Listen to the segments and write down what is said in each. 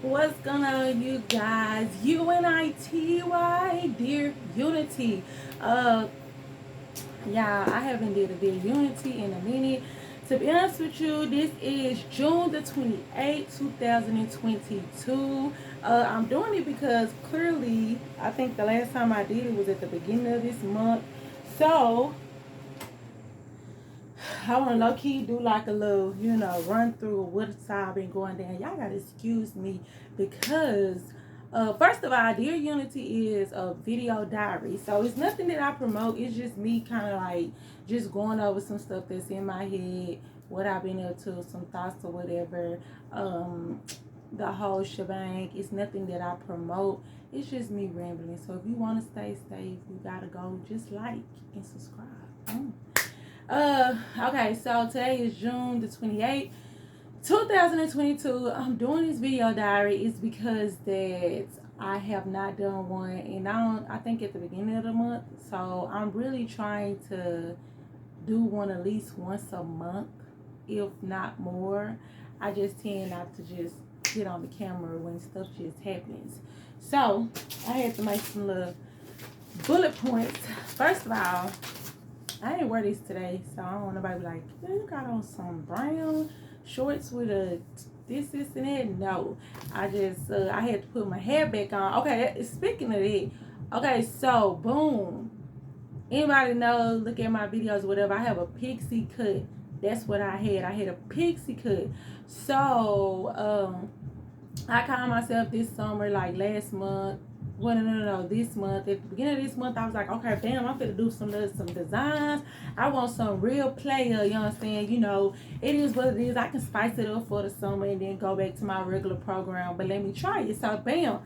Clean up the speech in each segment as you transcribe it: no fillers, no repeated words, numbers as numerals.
What's going on, you guys? UNITY, dear Unity. Uh, yeah, I haven't did a dear Unity in a minute. To be honest with you, this is June the 28th, 2022. I'm doing it because clearly, I think the last time I did it was at the beginning of this month. So, I want to low key do like a little, run through what's I've been going down. Y'all gotta excuse me because, first of all, Dear Unity is a video diary, so it's nothing that I promote. It's just me, kind of like just going over some stuff that's in my head, what I've been up to, some thoughts or whatever. The whole shebang. It's nothing that I promote. It's just me rambling. So if you want to stay safe, you gotta go just like and subscribe. Okay, so today is June the 28th, 2022. I'm doing this video diary is because that I have not done one, and I think at the beginning of the month. So I'm really trying to do one at least once a month, if not more. I just tend not to just get on the camera when stuff just happens. So I had to make some little bullet points. First of all, I didn't wear this today, so I don't want nobody to be like, you got on some brown shorts with a this, and that. No, I just, I had to put my hair back on. Okay, speaking of it, okay, so, boom. Anybody know, look at my videos, whatever, I have a pixie cut. That's what I had. I had a pixie cut. So, I called myself this summer, like last month. Well, no, this month. At the beginning of this month, I was like, okay, damn, I'm finna do some designs. I want some real player, you know what I'm saying? You know, it is what it is. I can spice it up for the summer and then go back to my regular program, but let me try it. So, bam,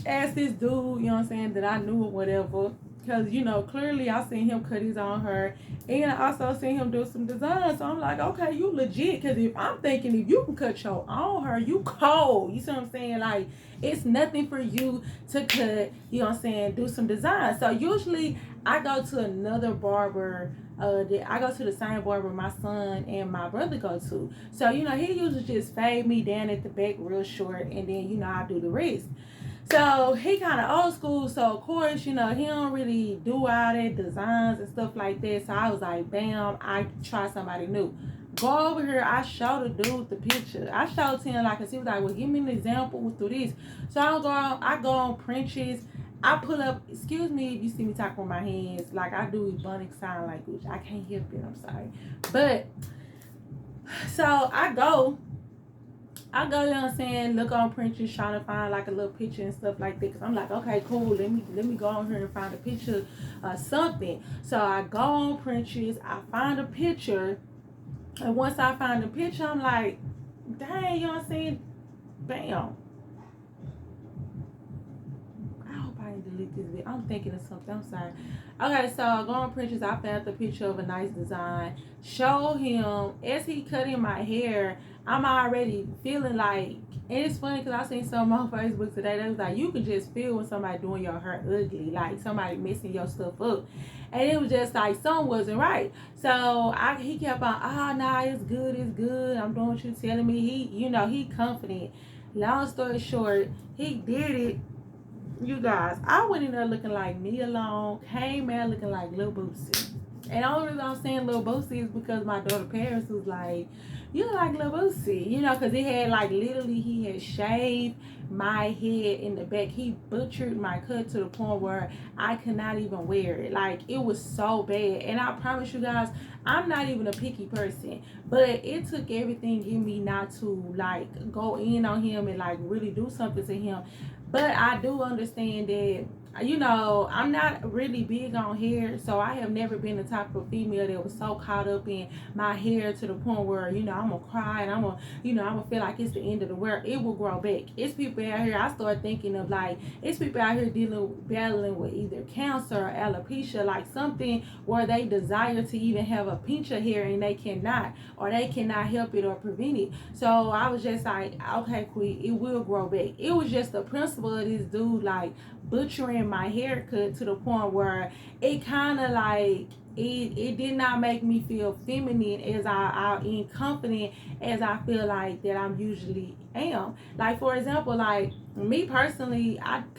ask this dude, you know what I'm saying, that I knew or whatever. Because, clearly I seen him cut his on her. And I also seen him do some designs. So I'm like, okay, you legit. Because if I'm thinking if you can cut your own hair, you cold. You see what I'm saying? Like, it's nothing for you to cut, you know what I'm saying, do some designs. So usually I go to another barber. I go to the same barber my son and my brother go to. So, he usually just fade me down at the back real short. And then, I do the rest. So he kind of old school, so of course, he don't really do all that designs and stuff like that. So I was like, bam, I try somebody new. Go over here, I showed the dude the picture. I showed him, like, cause he was like, well, give me an example through this. So I go on Pinterest. I pull up, excuse me if you see me talking with my hands, like I do Ebonic sign language. I can't help it, I'm sorry. But, so I go, you know what I'm saying, look on Pinterest trying to find like a little picture and stuff like that. Cause I'm like, okay, cool. Let me go on here and find a picture of something. So I go on Pinterest, I find a picture, and once I find the picture, I'm like, dang, you know what I'm saying? Bam. I hope I didn't delete this video. I'm thinking of something. I'm sorry. Okay, so I go on Pinterest, I found the picture of a nice design. Show him as he cutting my hair. I'm already feeling like, and it's funny because I seen some on Facebook today that was like, you can just feel when somebody doing your hair ugly, like somebody messing your stuff up. And it was just like, something wasn't right. So he kept on, nah, it's good, I'm doing what you're telling me. He confident. Long story short, he did it. You guys, I went in there looking like me alone, came out looking like Lil Boosie. And the only reason I'm saying Lil Boosie is because my daughter Paris was like, you look like Lil Boosie, because he had like literally he had shaved my head in the back. He butchered my cut to the point where I could not even wear it. Like, it was so bad. And I promise you guys, I'm not even a picky person, but it took everything in me not to like go in on him and like really do something to him. But I do understand that, I'm not really big on hair, so I have never been the type of female that was so caught up in my hair to the point where, I'm gonna cry and I'm gonna feel like it's the end of the world. It will grow back. It's people out here, I start thinking of like, it's people out here battling with either cancer or alopecia, like something where they desire to even have a pinch of hair and they cannot, or they cannot help it or prevent it. So I was just like, okay, quit, it will grow back. It was just the principle of this dude like butchering my haircut to the point where it kind of like it did not make me feel feminine as I and confident as I feel like that I'm usually am. Like for example, like me personally, I've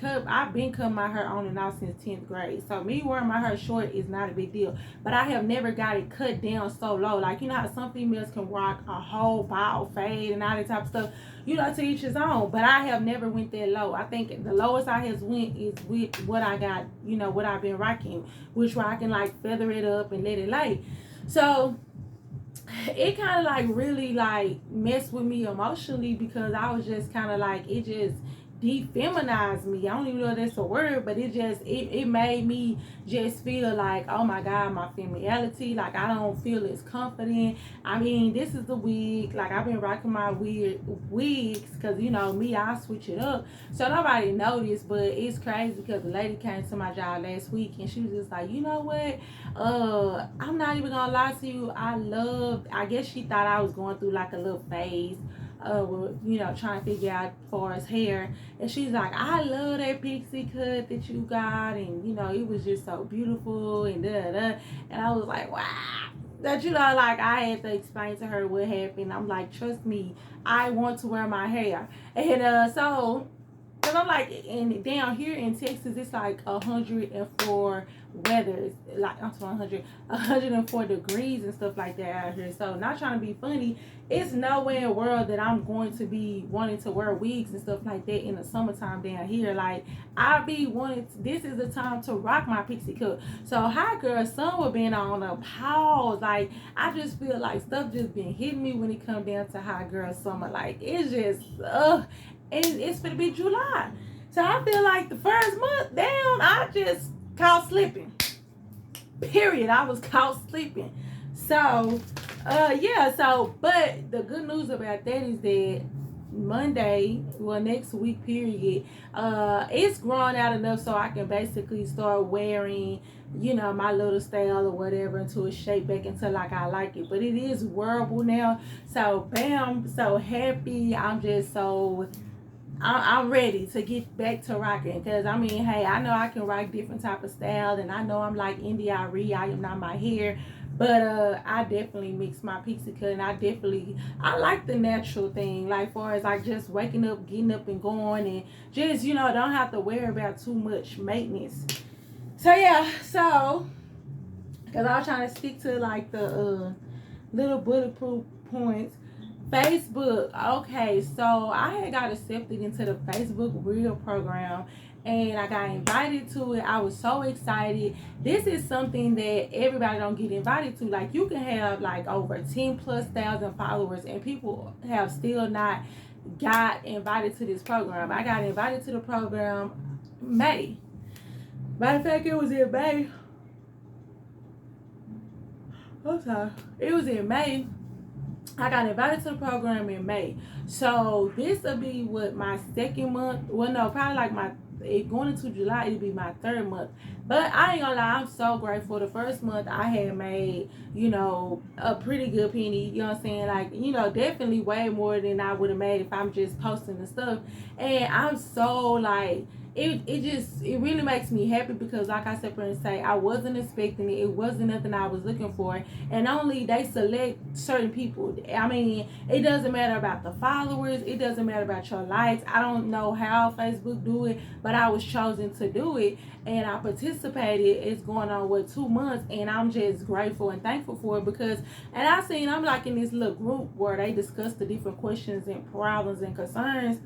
been cutting my hair on and off since 10th grade. So me wearing my hair short is not a big deal. But I have never got it cut down so low. Like you know how some females can rock a whole bald fade and all that type of stuff. You know, to each his own. But I have never went that low. I think the lowest I has went is with what I got, you know, what I've been rocking, which where I can like feather it up and let it lay. So it kind of like really like messed with me emotionally because I was just kind of like it just defeminized me. I don't even know if that's a word, but it made me just feel like, oh my god, my femininity, like I don't feel as confident. I mean, this is the wig, like I've been rocking my weird wigs because you know me, I switch it up so nobody noticed. But it's crazy because the lady came to my job last week and she was just like, you know what, I'm not even gonna lie to you, I guess she thought I was going through like a little phase, you know, trying to figure out for his hair. And she's like, I love that pixie cut that you got. And, you know, it was just so beautiful and da-da-da. And I was like, wow. That, you know, like I had to explain to her what happened. I'm like, trust me, I want to wear my hair. And so, because I'm like, and down here in Texas, it's like 104 weather, like I'm talking 104 degrees and stuff like that out here. So not trying to be funny, it's nowhere in the world that I'm going to be wanting to wear wigs and stuff like that in the summertime down here. Like I be wanting this is the time to rock my pixie cut. So hot girl summer been on a pause. Like I just feel like stuff just been hitting me when it come down to hot girl summer. Like it's just and it's gonna be July. So I feel like the first month down, I just caught slipping. Period. I was caught sleeping. So, yeah. So, but the good news about that is that Monday, well, next week, period, it's grown out enough so I can basically start wearing, you know, my little style or whatever into a shape back until like I like it. But it is wearable now. So, bam, so happy. I'm ready to get back to rocking because I mean, hey, I know I can rock different type of style, and I know I'm like India Arie. I am not my hair, but I definitely mix my pixie cut, and I like the natural thing, like far as like just waking up, getting up, and going, and just you know don't have to worry about too much maintenance. So yeah, so because I was trying to stick to like the little bulletproof points. Facebook. Okay, so I had got accepted into the Facebook Real program and I got invited to it. I was so excited. This is something that everybody don't get invited to. Like you can have like over 10,000+ followers and people have still not got invited to this program. I got invited to the program May. Matter of fact, it was in May. I'm sorry. It was in May. I got invited to the program in May. So this will be what my second month. Well, no, probably like going into July, it'll be my third month. But I ain't gonna lie, I'm so grateful. The first month I had made, you know, a pretty good penny. You know what I'm saying? Like, you know, definitely way more than I would have made if I'm just posting the stuff. And I'm so like it really makes me happy because like I said for say I wasn't expecting it. It wasn't nothing I was looking for. And only they select certain people. I mean, it doesn't matter about the followers, it doesn't matter about your likes. I don't know how Facebook do it, but I was chosen to do it and I participated. It's going on 2 months and I'm just grateful and thankful for it because and I'm like in this little group where they discuss the different questions and problems and concerns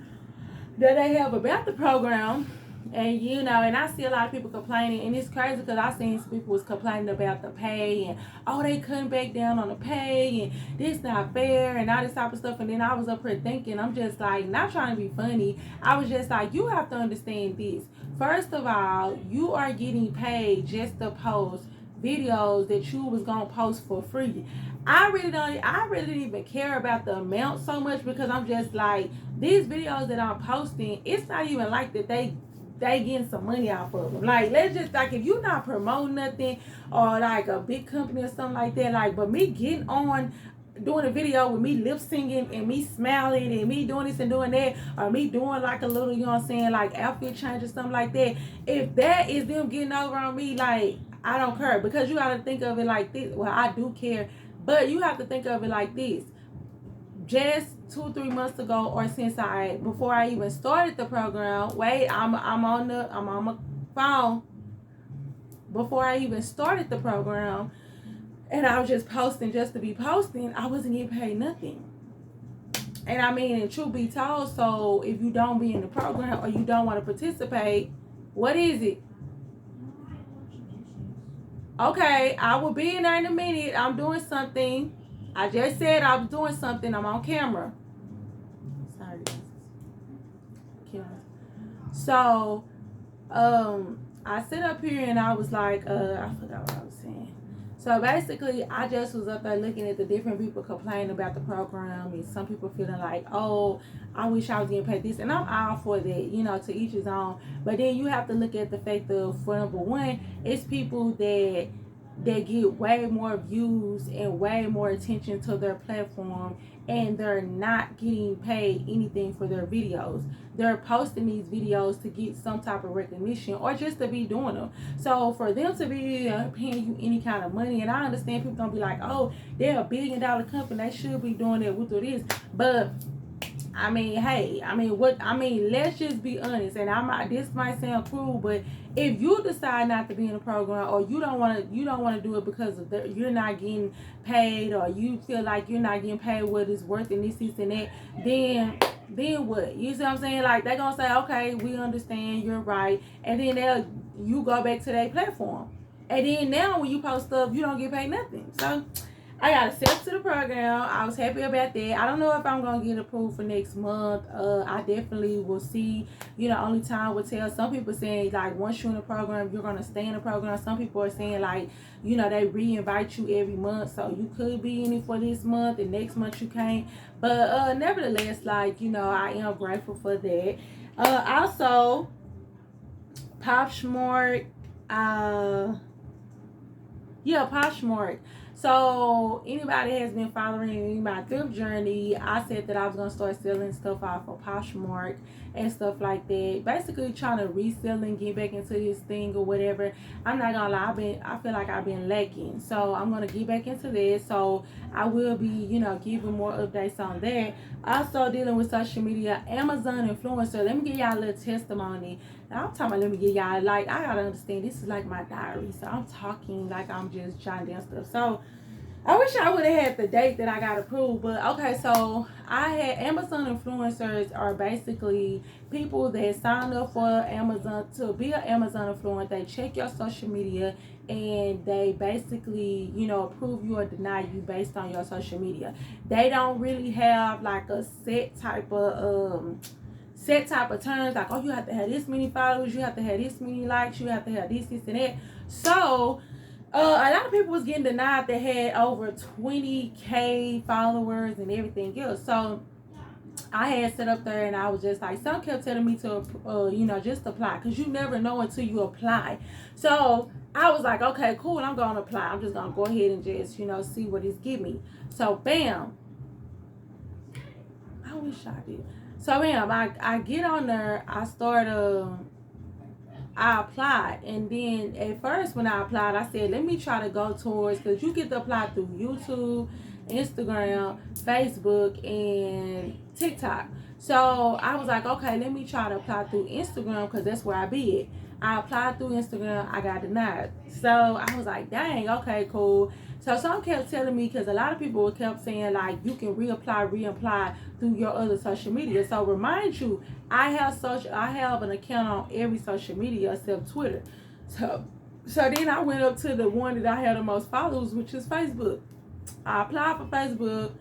that they have about the program. And you know, and I see a lot of people complaining, and it's crazy because I seen some people was complaining about the pay and oh they couldn't back down on the pay and this not fair and all this type of stuff. And then I was up here thinking, I'm just like not trying to be funny. I was just like, you have to understand this. First of all, you are getting paid just to post videos that you was gonna post for free. I really didn't even care about the amount so much because I'm just like these videos that I'm posting, it's not even like that they getting some money off of them. Like, let's just, like, if you're not promoting nothing or, like, a big company or something like that, like, but me getting on doing a video with me lip singing and me smiling and me doing this and doing that or me doing, like, a little, you know what I'm saying, like, outfit change or something like that, if that is them getting over on me, like, I don't care, because you got to think of it like this. Well, I do care, but you have to think of it like this. Just 2-3 months ago, or before I even started the program. Wait, I'm on my phone. Before I even started the program, and I was just posting just to be posting, I wasn't getting paid nothing. And I mean, and truth be told, so if you don't be in the program or you don't want to participate, what is it? Okay, I will be in there in a minute. I'm doing something. I just said I was doing something. I'm on camera. Sorry, guys. So, I sit up here and I was like, I forgot what I was saying. So basically, I just was up there looking at the different people complaining about the program, and some people feeling like, oh, I wish I was getting paid this, and I'm all for that, you know, to each his own. But then you have to look at the fact of, for number one, it's people that get way more views and way more attention to their platform, and they're not getting paid anything for their videos. They're posting these videos to get some type of recognition or just to be doing them. So for them to be paying you any kind of money, and I understand people gonna be like, oh, they're $1 billion company, they should be doing that with this. But I mean, hey, let's just be honest. And this might sound cruel, but if you decide not to be in a program, or you don't want to do it because of you're not getting paid, or you feel like you're not getting paid what it's worth, and this and that, then what? You see what I'm saying? Like, they're gonna say, okay, we understand, you're right, and then you go back to their platform, and then now when you post stuff, you don't get paid nothing. So I got accepted to the program. I was happy about that. I don't know if I'm gonna get approved for next month. I definitely will see. You know, only time will tell. Some people saying like once you're in the program, you're gonna stay in the program. Some people are saying like, you know, they re-invite you every month, so you could be in it for this month and next month you can't. But nevertheless, like, you know, I am grateful for that. Also, Poshmark. Poshmark. So anybody has been following my thrift journey, I said that I was gonna start selling stuff off of Poshmark and stuff like that. Basically trying to resell and get back into this thing or whatever. I'm not gonna lie, I feel like I've been lacking. So I'm gonna get back into this. So I will be, you know, giving more updates on that. Also dealing with social media, Amazon influencer. Let me give y'all a little testimony. Now, I'm talking about, let me get y'all, like, I gotta understand, this is like my diary, so I'm talking like I'm just jotting down stuff. So I wish I would have had the date that I got approved, but okay, so I had Amazon influencers are basically people that sign up for Amazon to be an Amazon influencer. They check your social media, and they basically, you know, approve you or deny you based on your social media. They don't really have like a set type of terms, like, oh, you have to have this many followers, you have to have this many likes, you have to have this and that. So a lot of people was getting denied that had over 20K followers and everything else. So I had set up there, and I was just like, some kept telling me to you know, just apply, because you never know until you apply. So I was like, okay, cool, I'm gonna apply. I'm just gonna go ahead and just, you know, see what it's give me. So bam, I wish I did. So bam, I get on there, I applied, and then at first when I applied, I said, let me try to go towards, because you get to apply through YouTube, Instagram, Facebook, and TikTok. So I was like, okay, let me try to apply through Instagram, because that's where I be at. I applied through Instagram, I got denied. So I was like, dang, okay, cool. So some kept telling me, because a lot of people kept saying like, you can reapply through your other social media. So remind you, I have an account on every social media except Twitter. So then I went up to the one that I had the most followers, which is Facebook. I applied for Facebook.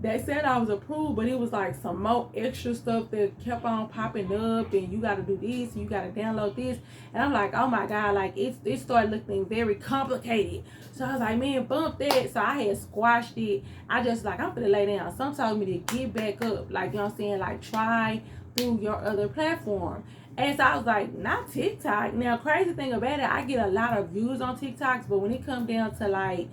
They said I was approved, but it was like some more extra stuff that kept on popping up, and you got to do this, and you got to download this. And I'm like, oh my God, like it started looking very complicated. So I was like, man, bump that. So I had squashed it. I just like, I'm finna lay down. Some told me to get back up, like, you know what I'm saying, like try through your other platform. And so I was like, not TikTok. Now, crazy thing about it, I get a lot of views on TikToks, but when it comes down to like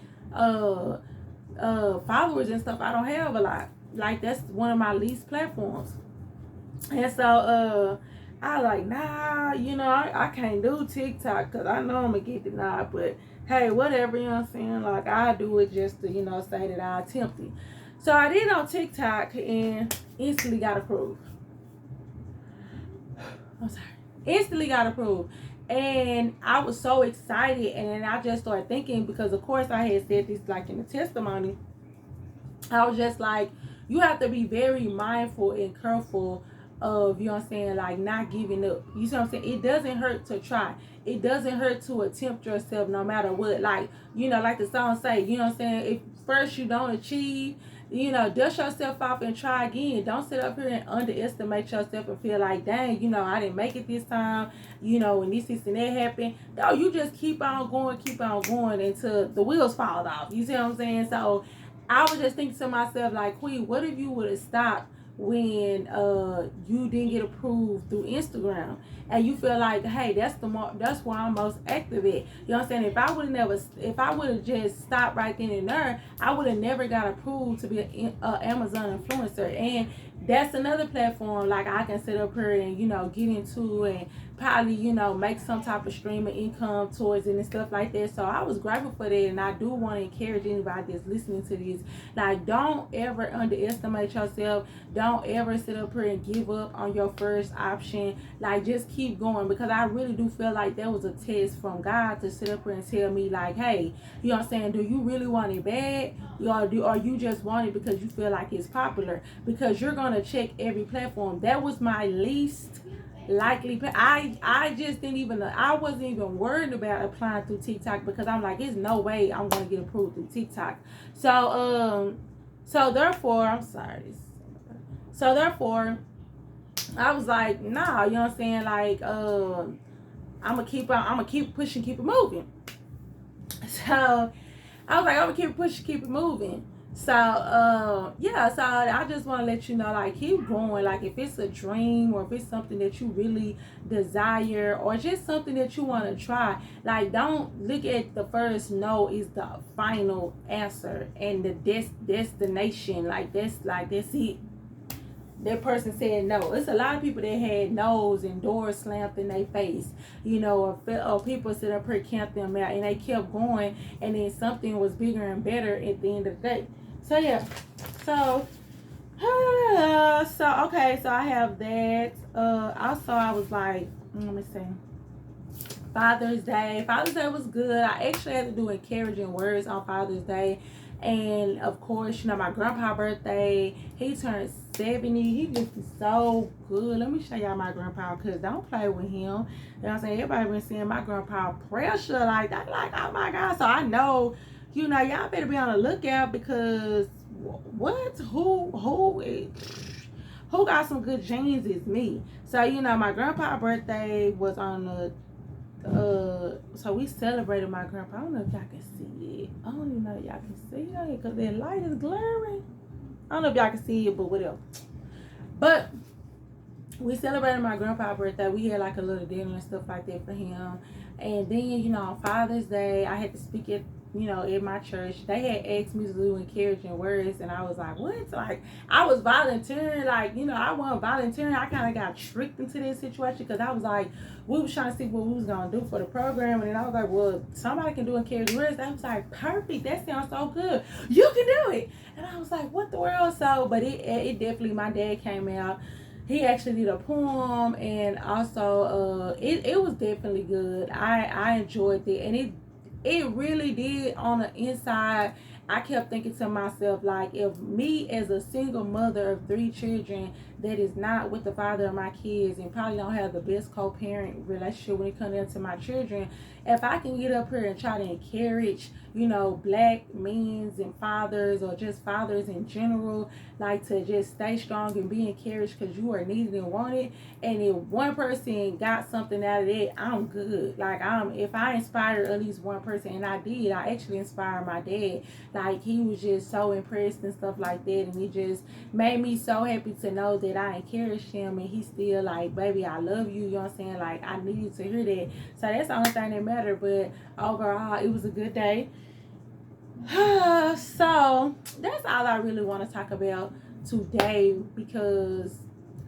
followers and stuff, I don't have a lot. Like, that's one of my least platforms. And so I like, nah, I can't do TikTok because I know I'm going to get denied. But hey, whatever, you know what I'm saying? Like, I do it just to, say that I attempted. So I did on TikTok and instantly got approved. I'm sorry. Instantly got approved. And I was so excited. And then I just started thinking, because of course I had said this like in the testimony. I was just like, you have to be very mindful and careful of, you know what I'm saying, like not giving up. You see what I'm saying? It doesn't hurt to try. It doesn't hurt to attempt yourself no matter what. Like, like the song say, you know what I'm saying? If first you don't achieve, dust yourself off and try again. Don't sit up here and underestimate yourself and feel like, dang, I didn't make it this time, when this and that happened. No, you just keep on going until the wheels fall off. You see what I'm saying? So I was just thinking to myself, like, Queen, what if you would have stopped when you didn't get approved through Instagram, and you feel like, hey, that's where I'm most active at. You know what I'm saying? If I would have just stopped right then and there, I would have never got approved to be an Amazon influencer. And that's another platform like I can sit up here and get into and probably make some type of stream of income towards it and stuff like that. So I was grateful for that, and I do want to encourage anybody that's listening to this, like, don't ever underestimate yourself. Don't ever sit up here and give up on your first option. Like, just keep going, because I really do feel like that was a test from God to sit up here and tell me, like, hey, you know what I'm saying, do you really want it bad, or you just want it because you feel like it's popular? Because you're gonna check every platform. That was my least likely. I just didn't even, I wasn't even worried about applying through TikTok, because I'm like, there's no way I'm gonna get approved through TikTok. So therefore, I'm sorry. So therefore, I was like, nah, you know what I'm saying? Like, I'm gonna keep pushing, keep it moving. So I was like, I'm gonna keep pushing, keep it moving. So yeah, so I just want to let you know, like, keep going. Like, if it's a dream, or if it's something that you really desire, or just something that you want to try, like, don't look at the first no is the final answer and the destination. Like, that's it. That person said no. It's a lot of people that had no's and doors slammed in their face, or people sit up here camped them out, and they kept going, and then something was bigger and better at the end of the day. So yeah, so okay, so I have that. Also, I was like, let me see. Father's Day was good. I actually had to do encouraging words on Father's Day. And of course, my grandpa's birthday, he turned 70. He looking so good. Let me show y'all my grandpa, because don't play with him. You know what I'm saying? Everybody been seeing my grandpa pressure like that. Like, oh my God. So I know, y'all better be on the lookout, because what? Who got some good genes is me. So, my grandpa's birthday was on the so we celebrated my grandpa. I don't know if y'all can see it. I don't even know if y'all can see it, because that light is glaring. I don't know if y'all can see it, but whatever. But we celebrated my grandpa's birthday. We had like a little dinner and stuff like that for him. And then, on Father's Day, I had to speak at in my church. They had asked me to do encouraging words, and I was like, what? Like, I was volunteering. Like, I wasn't volunteering. I kind of got tricked into this situation, because I was like, we was trying to see what we was going to do for the program, and then I was like, well, somebody can do encouraging words. I was like, perfect. That sounds so good. You can do it. And I was like, what the world? So, but it definitely, my dad came out. He actually did a poem, and also it was definitely good. I enjoyed it, and it really did on the inside. I kept thinking to myself, like, if me as a single mother of 3 children that is not with the father of my kids, and probably don't have the best co-parent relationship when it comes down to my children, if I can get up here and try to encourage, black men and fathers, or just fathers in general, like, to just stay strong and be encouraged, because you are needed and wanted. And if one person got something out of that, I'm good. Like, if I inspired at least one person, and I did, I actually inspired my dad. Like, he was just so impressed and stuff like that, and it just made me so happy to know that I encouraged him, and he still like, baby, I love you. You know what I'm saying? Like, I needed to hear that. So that's the only thing that mattered. But overall, it was a good day. So that's all I really want to talk about today, because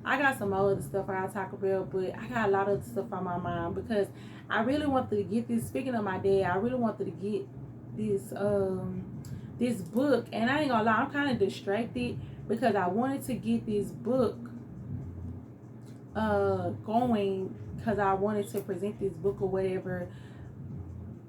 I got some other stuff I'll talk about, but I got a lot of stuff on my mind because I really wanted to get this. Speaking of my dad, I really wanted to get this book, and I ain't gonna lie, I'm kind of distracted because I wanted to get this book going because I wanted to present this book or whatever.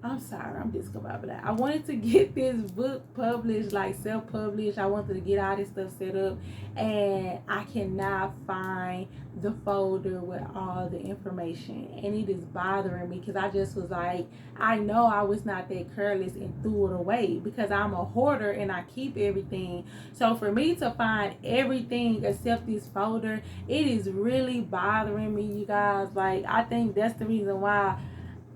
I'm sorry, I'm discombobulated. I wanted to get this book published, like self-published. I wanted to get all this stuff set up, and I cannot find the folder with all the information, and it is bothering me because I just was like, I know I was not that careless and threw it away because I'm a hoarder and I keep everything. So for me to find everything except this folder, it is really bothering me, you guys. Like, I think that's the reason why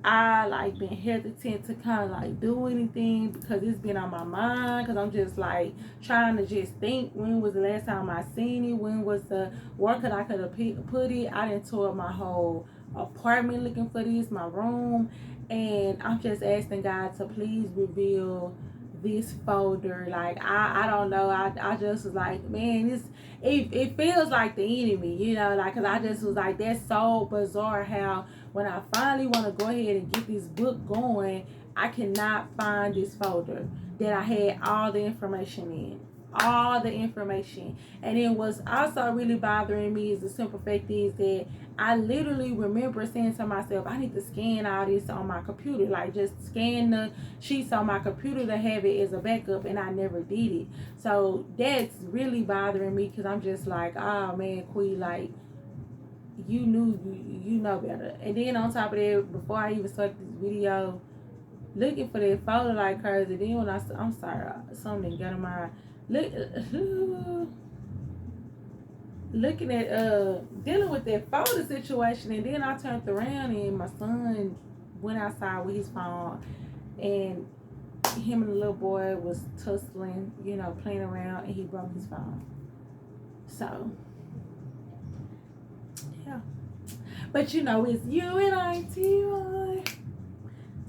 I like been hesitant to kind of like do anything because it's been on my mind, because I'm just like trying to just think, when was the last time I seen it, when was the where could I could have put it. I didn't tore up my whole apartment looking for this, my room, and I'm just asking God to please reveal this folder. Like, I don't know, I just was like, man, it feels like the enemy, you know, like, because I just was like, that's so bizarre how when I finally want to go ahead and get this book going, I cannot find this folder that I had all the information in. All the information. And then what's also really bothering me is the simple fact is that I literally remember saying to myself, I need to scan all this on my computer. Like, just scan the sheets on my computer to have it as a backup, and I never did it. So that's really bothering me because I'm just like, oh man, Quee, like, you know better. And then on top of that, before I even started this video, looking for that folder like crazy. Then when I'm sorry, something got in my look, looking at dealing with that folder situation, and then I turned around and my son went outside with his phone, and him and the little boy was tussling, you know, playing around, and he broke his phone. So yeah. But you know, it's you and I, T.Y.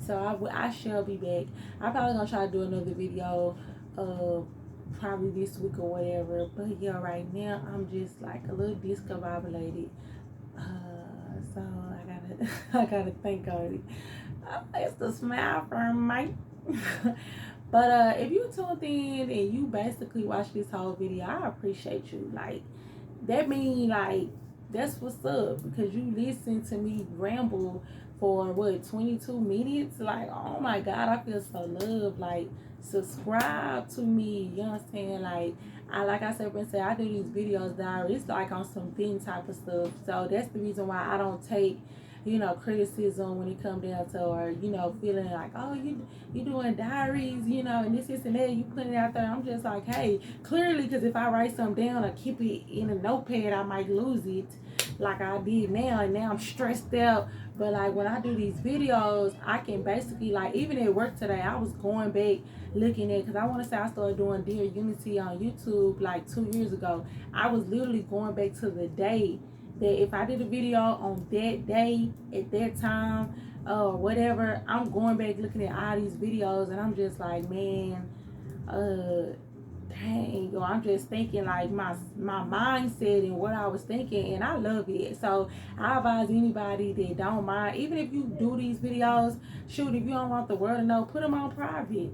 So I shall be back. I'm probably gonna try to do another video, probably this week or whatever. But yeah, right now I'm just like a little discombobulated. So I gotta think on it. It's the smile from Mike. But if you tuned in and you basically watched this whole video, I appreciate you. Like, that mean, like, that's what's up, because you listen to me ramble for what, 22 minutes. Like, oh my God, I feel so loved. Like, subscribe to me, you know what I'm saying? Like I said, I do these videos diary. It's like on some thin type of stuff. So that's the reason why I don't take, you know, criticism when it comes down to, or, you know, feeling like, oh, you doing diaries, you know, and this and that, you putting it out there. I'm just like, hey, clearly, because if I write something down or keep it in a notepad, I might lose it like I did now, and now I'm stressed out. But like, when I do these videos, I can basically, like, even at work today, I was going back looking at, because I want to say I started doing Dear Unity on YouTube like 2 years ago. I was literally going back to the day that if I did a video on that day at that time or whatever, I'm going back looking at all these videos, and I'm just like, man, dang, yo, I'm just thinking like my mindset and what I was thinking, and I love it. So I advise anybody that don't mind, even if you do these videos, shoot, if you don't want the world to know, put them on private.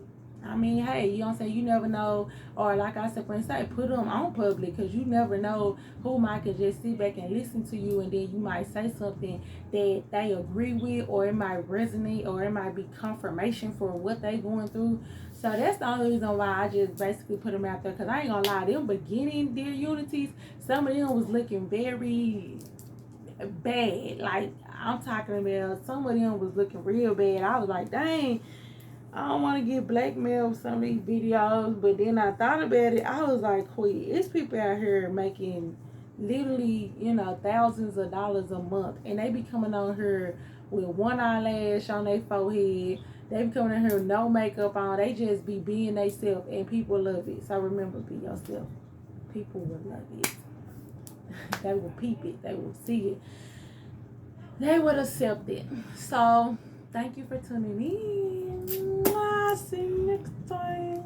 I mean, hey, you know what I'm saying? You never know. Or like I said, for instance, put them on public, because you never know who might could just sit back and listen to you, and then you might say something that they agree with, or it might resonate, or it might be confirmation for what they going through. So that's the only reason why I just basically put them out there, because I ain't gonna lie, them beginning Dear Unities, some of them was looking very bad. Like, I'm talking about, some of them was looking real bad. I was like, dang, I don't want to get blackmailed with some of these videos. But then I thought about it. I was like, wait, it's people out here making literally, you know, thousands of dollars a month, and they be coming on here with one eyelash on their forehead. They be coming in here with no makeup on. They just be being themselves, and people love it. So remember, be yourself. People will love it. They will peep it. They will see it. They would accept it. So thank you for tuning in. See you next time.